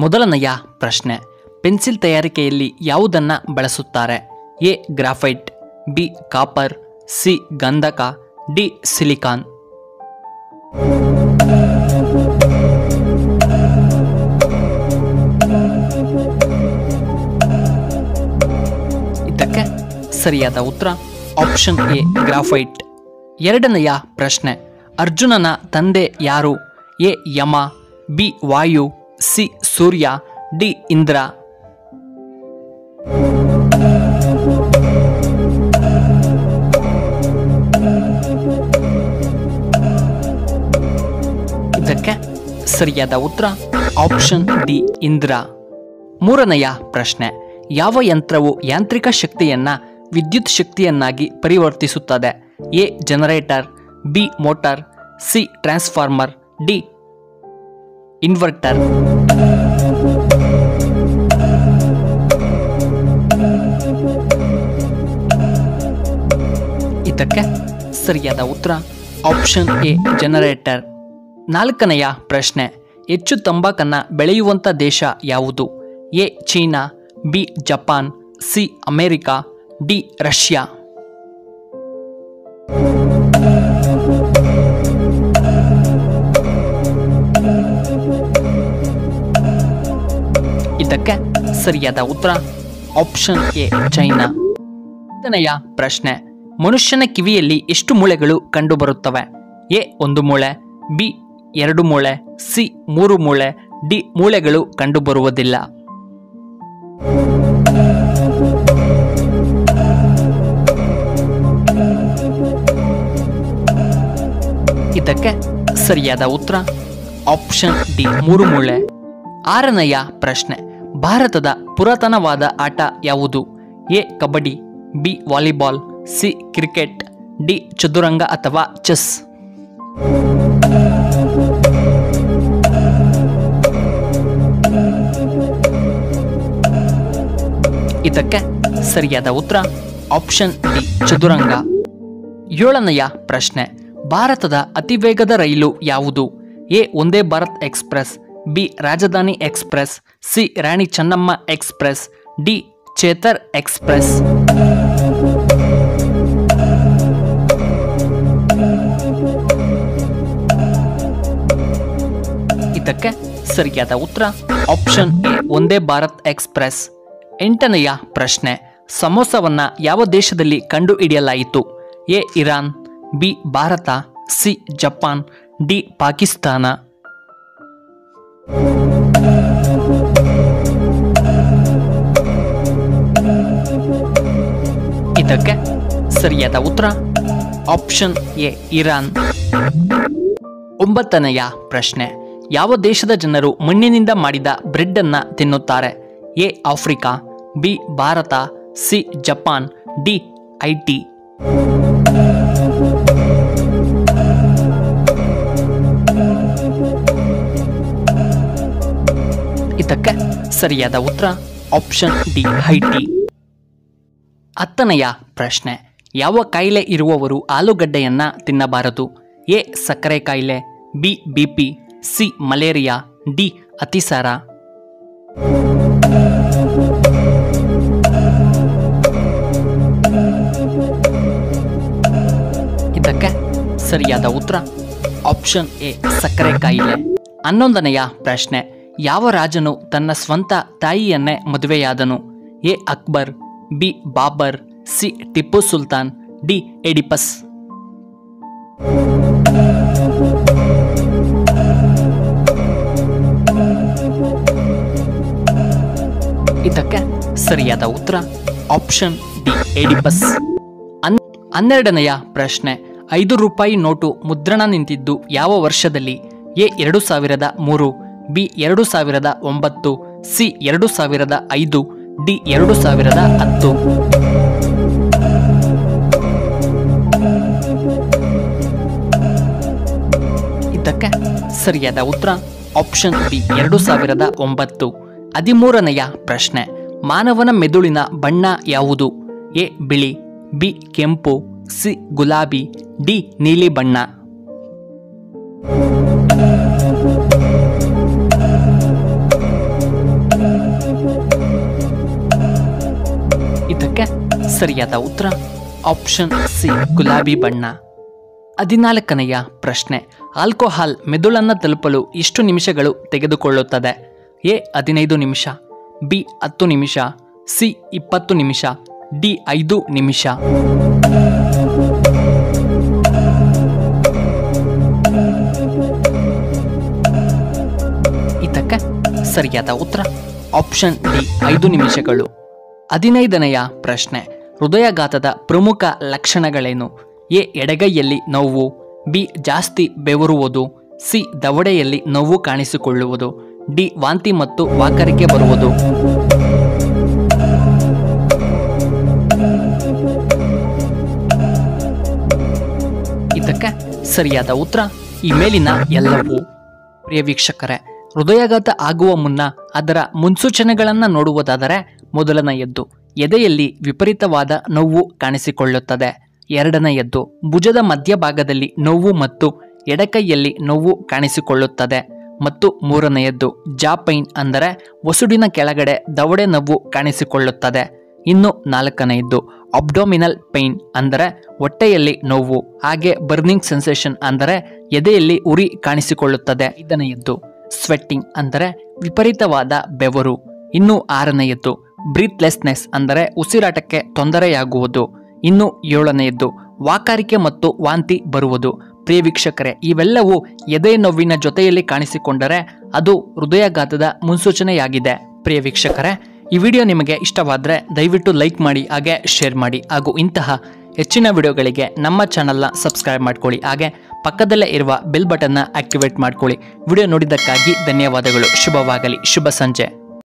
ಮೊದಲನೆಯ ಪ್ರಶ್ನೆ, ಪೆನ್ಸಿಲ್ ತಯಾರಿಕೆಯಲ್ಲಿ ಯಾವುದನ್ನು ಬಳಸುತ್ತಾರೆ? A graphite, B copper, C ಗಂಧಕ, ಡಿ ಸಿಲಿಕಾನ್. ಇದಕ್ಕೆ ಸರಿಯಾದ ಉತ್ತರ ಆಪ್ಷನ್ ಎ ಗ್ರಾಫೈಟ್. ಎರಡನೆಯ ಪ್ರಶ್ನೆ, ಅರ್ಜುನನ ತಂದೆ ಯಾರು? A Yama, B Vayu, C Surya, D Indra. ಇದಕ್ಕೆ ಸರಿಯಾದ ಉತ್ತರ ಆಪ್ಷನ್ ಡಿ ಇಂದ್ರ. ಮೂರನೆಯ ಪ್ರಶ್ನೆ, ಯಾವ ಯಂತ್ರವು ಯಾಂತ್ರಿಕ ಶಕ್ತಿಯನ್ನ ವಿದ್ಯುತ್ ಶಕ್ತಿಯನ್ನಾಗಿ ಪರಿವರ್ತಿಸುತ್ತದೆ? A generator, B motor, C transformer, D inverter. ಇದಕ್ಕೆ ಸರಿಯಾದ ಉತ್ತರ ಆಪ್ಷನ್ ಎ ಜನರೇಟರ್. ನಾಲ್ಕನೆಯ ಪ್ರಶ್ನೆ, ಹೆಚ್ಚು ತಂಬಾಕನ್ನು ಬೆಳೆಯುವಂಥ ದೇಶ ಯಾವುದು? A China, B Japan, C America, D Russia. ಇದಕ್ಕೆ ಸರಿಯಾದ ಉತ್ತರ ಆಪ್ಷನ್ ಎ ಚೈನಾ. ಐದನೆಯ ಪ್ರಶ್ನೆ, ಮನುಷ್ಯನ ಕಿವಿಯಲ್ಲಿ ಎಷ್ಟು ಮೂಳೆಗಳು ಕಂಡುಬರುತ್ತವೆ? ಎ 1 ಮೂಳೆ, ಬಿ 2 ಮೂಳೆ, ಸಿ 3 ಮೂಳೆ, ಡಿ ಮೂಳೆಗಳು ಕಂಡುಬರುವುದಿಲ್ಲ. ಇದಕ್ಕೆ ಸರಿಯಾದ ಉತ್ತರ ಆಪ್ಷನ್ ಡಿ 3 ಮೂಳೆ. ಆರನೆಯ ಪ್ರಶ್ನೆ, ಭಾರತದ ಪುರಾತನವಾದ ಆಟ ಯಾವುದು? A kabaddi, B volleyball, C cricket, D ಚದುರಂಗ ಅಥವಾ ಚೆಸ್. ಇದಕ್ಕೆ ಸರಿಯಾದ ಉತ್ತರ ಆಪ್ಷನ್ ಡಿ ಚದುರಂಗ. ಏಳನೆಯ ಪ್ರಶ್ನೆ, ಭಾರತದ ಅತಿ ವೇಗದ ರೈಲು ಯಾವುದು? A Vande Bharat express, B ರಾಜಧಾನಿ express, C Rani Chennamma express, D ಚೇತರ್ express. ಇದಕ್ಕೆ ಸರಿಯಾದ ಉತ್ತರ option A Vande Bharat express. ಎಂಟನೆಯ ಪ್ರಶ್ನೆ, ಸಮೋಸವನ್ನ ಯಾವ ದೇಶದಲ್ಲಿ ಕಂಡುಹಿಡಿಯಲಾಯಿತು? A Iran, B Bharat, C Japan, D Pakistan. ಇದಕ್ಕೆ ಸರಿಯಾದ ಉತ್ತರ ಆಪ್ಷನ್ ಎ ಇರಾನ್. ಒಂಬತ್ತನೆಯ ಪ್ರಶ್ನೆ, ಯಾವ ದೇಶದ ಜನರು ಮಣ್ಣಿನಿಂದ ಮಾಡಿದ ಬ್ರೆಡ್ ಅನ್ನ ತಿನ್ನುತ್ತಾರೆ? A Africa, B Bharat, C Japan, D IT. ಇದಕ್ಕೆ ಸರಿಯಾದ ಉತ್ತರ ಆಪ್ಷನ್ ಡಿ ಐಟಿ. ಹತ್ತನೆಯ ಪ್ರಶ್ನೆ, ಯಾವ ಕಾಯಿಲೆ ಇರುವವರು ಆಲೂಗಡ್ಡೆಯನ್ನ ತಿನ್ನಬಾರದು? ಎ ಸಕ್ಕರೆ ಕಾಯಿಲೆ, B BP, C malaria, D ಅತಿಸಾರ. ಇದಕ್ಕೆ ಸರಿಯಾದ ಉತ್ತರ ಆಪ್ಷನ್ ಎ ಸಕ್ಕರೆ ಕಾಯಿಲೆ. 11ನೆಯ ಪ್ರಶ್ನೆ, ಯಾವ ರಾಜನು ತನ್ನ ಸ್ವಂತ ತಾಯಿಯನ್ನೇ ಮದುವೆಯಾದನು? A Akbar, B Babur, C Tipu Sultan, D Oedipus. ಇದಕ್ಕೆ ಸರಿಯಾದ ಉತ್ತರ ಆಪ್ಷನ್ ಡಿ ಎಡಿಪಸ್. 12ನೆಯ ಪ್ರಶ್ನೆ, 5 ರೂಪಾಯಿ ನೋಟು ಮುದ್ರಣ ನಿಂತಿದ್ದು ಯಾವ ವರ್ಷದಲ್ಲಿ? A 2003, B 2009, C 2005, D 2010. ಇದಕ್ಕೆ ಸರಿಯಾದ ಉತ್ತರ ಆಪ್ಷನ್ ಬಿ 2009. 13ನೆಯ ಪ್ರಶ್ನೆ, ಮಾನವನ ಮೆದುಳಿನ ಬಣ್ಣ ಯಾವುದು? ಎ ಬಿಳಿ, ಬಿ ಕೆಂಪು, ಸಿ ಗುಲಾಬಿ, ಡಿ ನೀಲಿ ಬಣ್ಣ. ಸರಿಯಾದ ಉತ್ತರ ಆಪ್ಷನ್ ಸಿ ಗುಲಾಬಿ ಬಣ್ಣ. 14ನೆಯ ಪ್ರಶ್ನೆ, ಆಲ್ಕೋಹಾಲ್ ಮೆದುಳನ್ನು ತಲುಪಲು ಎಷ್ಟು ನಿಮಿಷಗಳು ತೆಗೆದುಕೊಳ್ಳುತ್ತದೆ? ಎ 15 ನಿಮಿಷ, ಬಿ 10 ನಿಮಿಷ, ಸಿ 20 ನಿಮಿಷ, ಡಿ 5 ನಿಮಿಷ. ಇದಕ್ಕೆ ಸರಿಯಾದ ಉತ್ತರ ಆಪ್ಷನ್ ಡಿ 5 ನಿಮಿಷಗಳು. 15ನೆಯ ಪ್ರಶ್ನೆ, ಹೃದಯಾಘಾತದ ಪ್ರಮುಖ ಲಕ್ಷಣಗಳೇನು? ಎ ಎಡಗೈಯಲ್ಲಿ ನೋವು, ಬಿ ಜಾಸ್ತಿ ಬೆವರುವುದು, ಸಿ ದವಡೆಯಲ್ಲಿ ನೋವು ಕಾಣಿಸಿಕೊಳ್ಳುವುದು, ಡಿ ವಾಂತಿ ಮತ್ತು ವಾಕರಿಕೆ ಬರುವುದು. ಇದಕ್ಕೆ ಸರಿಯಾದ ಉತ್ತರ ಈ ಮೇಲಿನ ಎಲ್ಲವೂ. ಪ್ರಿಯ ವೀಕ್ಷಕರೇ, ಹೃದಯಾಘಾತ ಆಗುವ ಮುನ್ನ ಅದರ ಮುನ್ಸೂಚನೆಗಳನ್ನು ನೋಡುವುದಾದರೆ ಮೊದಲನೆಯದ್ದು ಎದೆಯಲ್ಲಿ ವಿಪರೀತವಾದ ನೋವು ಕಾಣಿಸಿಕೊಳ್ಳುತ್ತದೆ. ಎರಡನೆಯದ್ದು ಭುಜದ ಮಧ್ಯಭಾಗದಲ್ಲಿ ನೋವು ಮತ್ತು ಎಡಕೈಯಲ್ಲಿ ನೋವು ಕಾಣಿಸಿಕೊಳ್ಳುತ್ತದೆ. ಮತ್ತು ಮೂರನೆಯದ್ದು ಜಾ ಪೈನ್ ಅಂದರೆ ವಸುಡಿನ ಕೆಳಗಡೆ ದವಡೆ ನೋವು ಕಾಣಿಸಿಕೊಳ್ಳುತ್ತದೆ. ಇನ್ನು ನಾಲ್ಕನೆಯದ್ದು ಅಬ್ಡೋಮಿನಲ್ ಪೈನ್ ಅಂದರೆ ಹೊಟ್ಟೆಯಲ್ಲಿ ನೋವು, ಹಾಗೆ ಬರ್ನಿಂಗ್ ಸೆನ್ಸೇಷನ್ ಅಂದರೆ ಎದೆಯಲ್ಲಿ ಉರಿ ಕಾಣಿಸಿಕೊಳ್ಳುತ್ತದೆ. ಐದನೆಯದ್ದು ಸ್ವೆಟ್ಟಿಂಗ್ ಅಂದರೆ ವಿಪರೀತವಾದ ಬೆವರು. ಇನ್ನು ಆರನೆಯದ್ದು ಬ್ರೀತ್ಲೆಸ್ನೆಸ್ ಅಂದರೆ ಉಸಿರಾಟಕ್ಕೆ ತೊಂದರೆಯಾಗುವುದು. ಇನ್ನು ಏಳನೆಯದ್ದು ವಾಕರಿಕೆ ಮತ್ತು ವಾಂತಿ ಬರುವುದು. ಪ್ರಿಯ ವೀಕ್ಷಕರೇ, ಇವೆಲ್ಲವೂ ಎದೆ ನೋವಿನ ಜೊತೆಯಲ್ಲಿ ಕಾಣಿಸಿಕೊಂಡರೆ ಅದು ಹೃದಯಾಘಾತದ ಮುನ್ಸೂಚನೆಯಾಗಿದೆ. ಪ್ರಿಯ ವೀಕ್ಷಕರೇ, ಈ ವಿಡಿಯೋ ನಿಮಗೆ ಇಷ್ಟವಾದರೆ ದಯವಿಟ್ಟು ಲೈಕ್ ಮಾಡಿ, ಹಾಗೆ ಶೇರ್ ಮಾಡಿ, ಹಾಗೂ ಇಂತಹ ಹೆಚ್ಚಿನ ವಿಡಿಯೋಗಳಿಗೆ ನಮ್ಮ ಚಾನಲ್ನ ಸಬ್ಸ್ಕ್ರೈಬ್ ಮಾಡ್ಕೊಳ್ಳಿ, ಹಾಗೆ ಪಕ್ಕದಲ್ಲೇ ಇರುವ ಬೆಲ್ ಬಟನ್ನ ಆಕ್ಟಿವೇಟ್ ಮಾಡ್ಕೊಳ್ಳಿ. ವಿಡಿಯೋ ನೋಡಿದ್ದಕ್ಕಾಗಿ ಧನ್ಯವಾದಗಳು. ಶುಭವಾಗಲಿ. ಶುಭ ಸಂಜೆ.